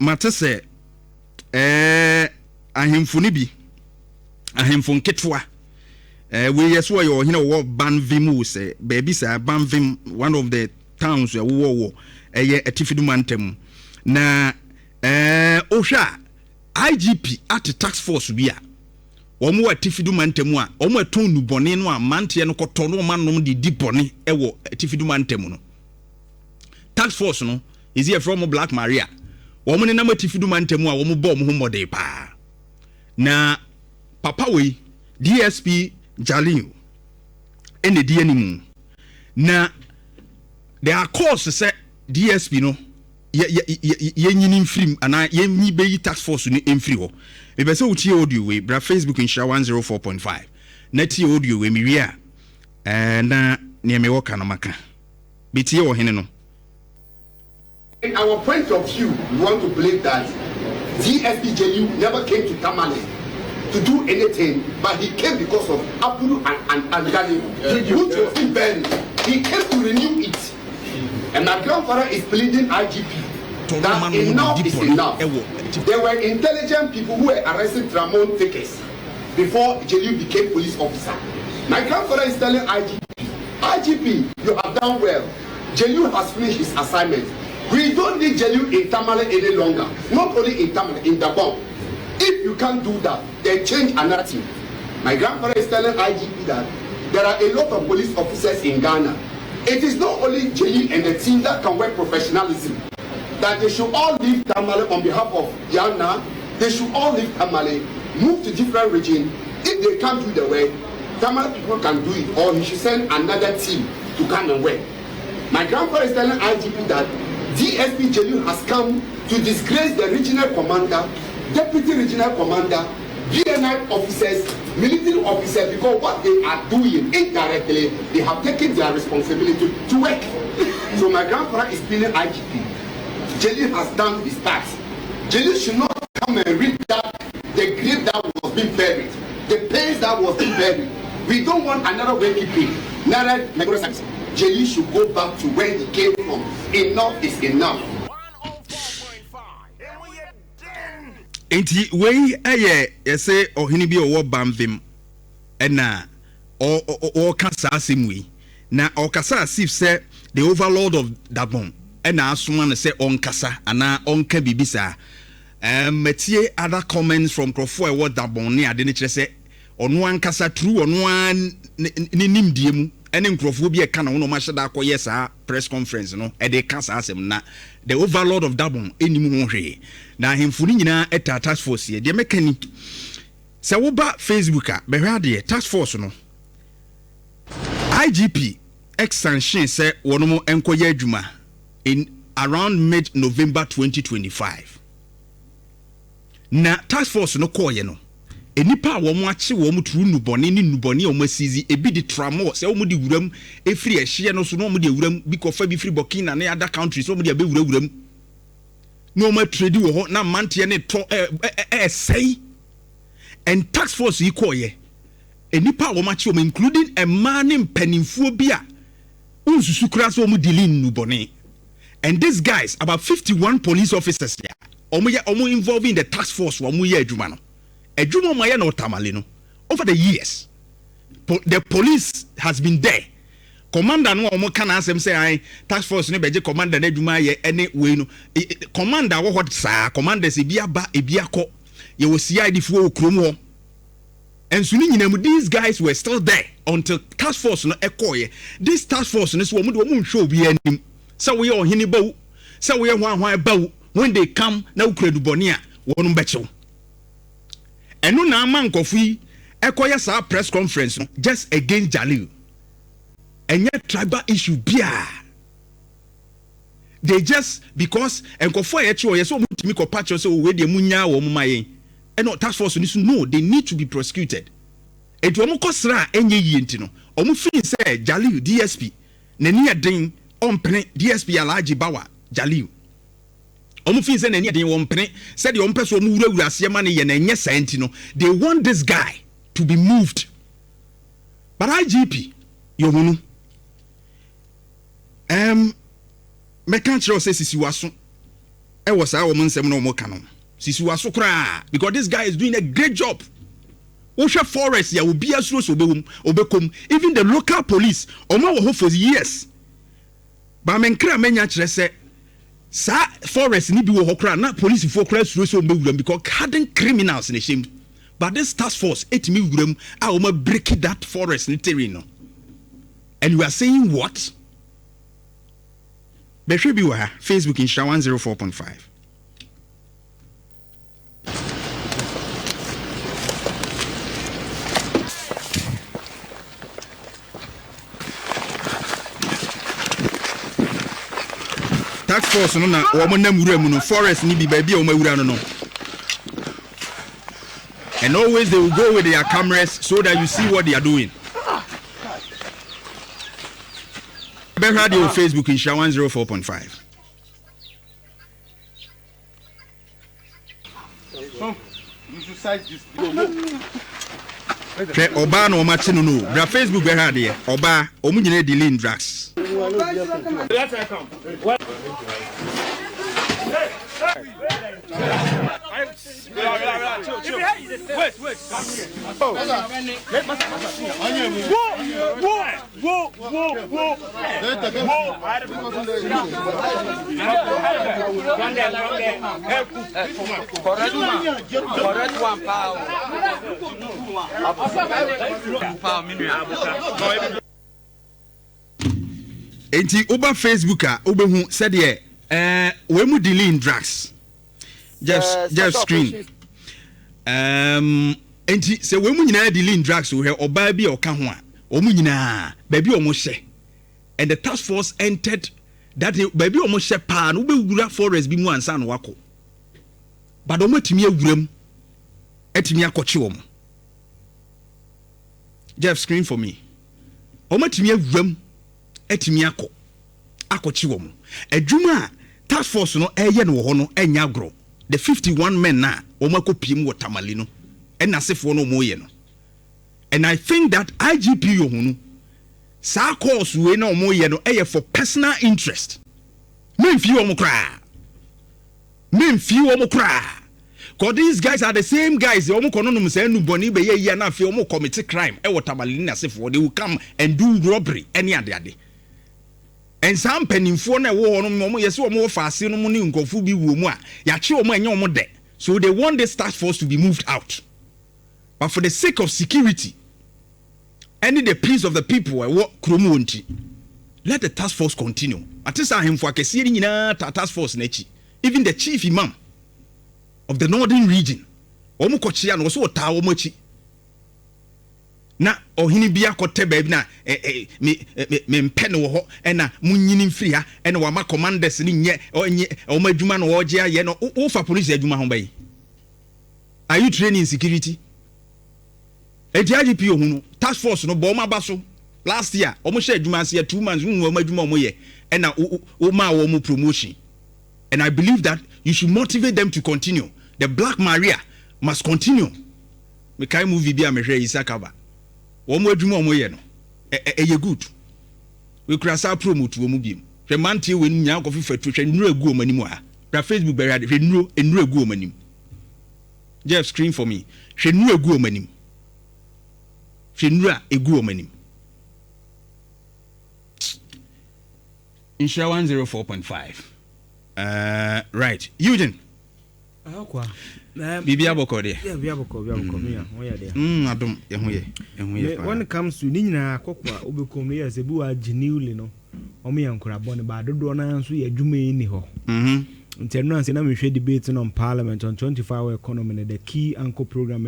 matese ahemfo ne bi ahemfo nketwa we yeso yo hina wo Banvim say baby say Banvim one of the towns wo etifidu mantem na ohwa IGP at tax force bia omo atifidu mantem a omo aton nubone no a mante no koto no manom de dibone ewo atifidu mantem no tax force no is here from Black Maria omo ne nam atifidu mantem a omo bo omo ho mode pa na papa we DSP Jalil ene die animu na there are calls say DSP no ye nyini film ana ye nyi be tax force no emfiri ho e be say uti audio we bra Facebook Nhyira 104.5 na ti audio we mi wi a na ne me woka na maka bitie wo hene no. In our point of view, we want to believe that DSP Jalil never came to Tamale to do anything, but he came because of Apuru and Ghani, which was still buried. He came to renew it. And my grandfather is pleading IGP that enough is enough. There were intelligent people who were arresting Tramon takers before Jalil became police officer. My grandfather is telling IGP, you have done well. Jalil has finished his assignment. We don't need Jalil in Tamale any longer. Not only in Tamale, in Dabon. If you can't do that, then change a narrative. My grandfather is telling IGP that there are a lot of police officers in Ghana. It is not only Jalil and the team that can work professionalism. That they should all leave Tamale on behalf of Yana. They should all leave Tamale, move to different regions. If they can't do the work, Tamale people can do it. Or he should send another team to come and work. My grandfather is telling IGP that DSP Jalil has come to disgrace the regional commander, deputy regional commander, GNI officers, military officers, because what they are doing indirectly, they have taken their responsibility to work. So my grandfather is feeling IGP. Jalil has done his task. Jalil should not come and read that the grave that was being buried, the pains that was being buried. We don't want another wakekeeping. Jalil should go back to where he came from. Enough is enough. Enti we say ohini bi owo Banvim na o kasa asemwi na o kasa asif say the overlord of Dabon na asoma ne say on kasa ana onka bibisa metie other comments from Crofo e wo Dabon ne ade ne kire say ono ankasa true ono an nimdie mu ene nkrofo bi e ka na wono ma hyeda akoye saa press conference no e de kasa asem na the overlord of Dabon enim ho hwe na hemfuni nyina eta task force ye de mekani se wo ba Facebook a be hwa de task force no IGP extension say wono mo enkoye adwuma in around mid November 2025 na task force no koye no enipa wo mo ache wo mo tru nubone ni nubone o masizi ebi di tramo se wo mo di wuram efiri ehye no so no mo di wuram bi kofa bi free Burkina na other countries so mo di abewura wuram no ma trade wo ho na mante ne to say and tax force equal ye enipa wo ma che wo including a man in penimfuo bi a unsusu kra so mo di nubone and these guys about 51 police officers here omo involved in the task force wo mo ye adwuma no Ejumo Maya no Tamale no. Over the years, the police has been there. Commander no omo kana asem say I task force no beje commander na adwuma ye any way no. Commander what sa commander se bia ba ebia ko ye wo CID fo okrom ho. And so these guys were still there until task force no ekoye. This task force no so wo mo nhwe obi anim. Say we ohini bawu. Say we hwan bawu. When they come na ukredu boni a wonu bechew. Enu na ama nkofi ekoya sa press conference no just against Jalil. Enye tribal issue bia. They just because enkofo eche o yeso mutimi ko patch so we de munya wo mumaye. Eno task force no, they need to be prosecuted. Etu omo kosra enye yi ntino. Omo fin say Jalil DSP nani eden ompene DSP Alhaji Bawa Jalil. Omo fin say nani eden ompene said the ompeso omo wurawura asema ne ye na enye senti no. They want this guy to be moved. But IGP Yohuno me kan kire o say sisi waso was saa wo nsɛm no mo ka no sisi wa so kra because this guy is doing a great job. Osha forest ya obi asuro so obekom even the local police omo wo ho for years. Ba men kra menya kire se sa forest ni bi wo ho kra na police fo kra asuro so obewuram because hardened criminals in shame. But this task force etimi wuram a omo break that forest ni terrain no. And you are saying what? Behwe bi wa Facebook in Sha 104.5. Task force no na wo nam wura mu no forest ni bi ba bia wo mawura no. And always they will go with their cameras so that you see what they are doing. Radio Facebook in Sha 104.5. You should size this. Oba no machi no bra Facebook be radio oba omu nyina dealing drugs. Enti oba Facebook a obehu said we mu dealing drugs. Just screen. Enti se we mu nyina dealing drugs we oba bi oka ho a omu nyina ba bi omo hye. And the task force entered that ba bi omo hye pa no be wura forest bi mu ansa no wako. But omo timi awuram etimi akɔkye omo. Just screen for me. Omo timi awuram etimi akɔkye omo. Adwuma task force no eye no ho no enya agro. The 51 men na omako piem wo tamale no and asefo no mo ye no. And I think that IGP Yohuno sa course we no mo ye no for personal interest. Memfi wo mo kra. Cause these guys are the same guys omo kono no say nu boni be ye na afi omo commit crime wo tamale ni asefo they will come and do robbery any ade. And some pennyfo na wo no mo yes wo mo fa ase no mo ni nkofu bi wo mu a ya che wo mo anya wo de. So they want this task force to be moved out. But for the sake of security and the peace of the people what kromo onti, let the task force continue. Atisa hemfo akese ni nyina task force na chi. Even the chief imam of the northern region omo kochia no so ta wo mo chi. Na ohini bia kote baby na me mpene wo ho na munyini mfiri ha na wa ma commanders ni nye o ma adwuma no wo je aye no wo fa police adwuma ho bayi. Are you training security? IGP Yohuno task force no bo ma baso last year omo share adwuma ase 2 months wo ma adwuma omo ye na o ma wo mo promotion. And I believe that you should motivate them to continue. The Black Maria must continue. Me kai movie bia me hwe Isakaba. Omo adwuma omo ye no ye good. We krasa promote wo mu biem. Hwe mantie we nya kofi fatu hwe nuru agu o manim ha. Ra Facebook be hwe nuru agu o manim. Jeff screen for me. Hwe nuru agu o manim. Hwe nuru agu o manim. Nhyira 104.5. Right. Eugene. Akokoa. Bibi aboko de. Yeah, bibi aboko me ya. Wo ya de. Adom ehun ye when it comes to ni nyina Akokoa obekom no yes ebi wa genuinely no. Omo ya nkorabo ne ba dodo na nso ya dwuma ni ho. Nteno anse na me hwe debate on parliament on 25 hour economy the key anchor program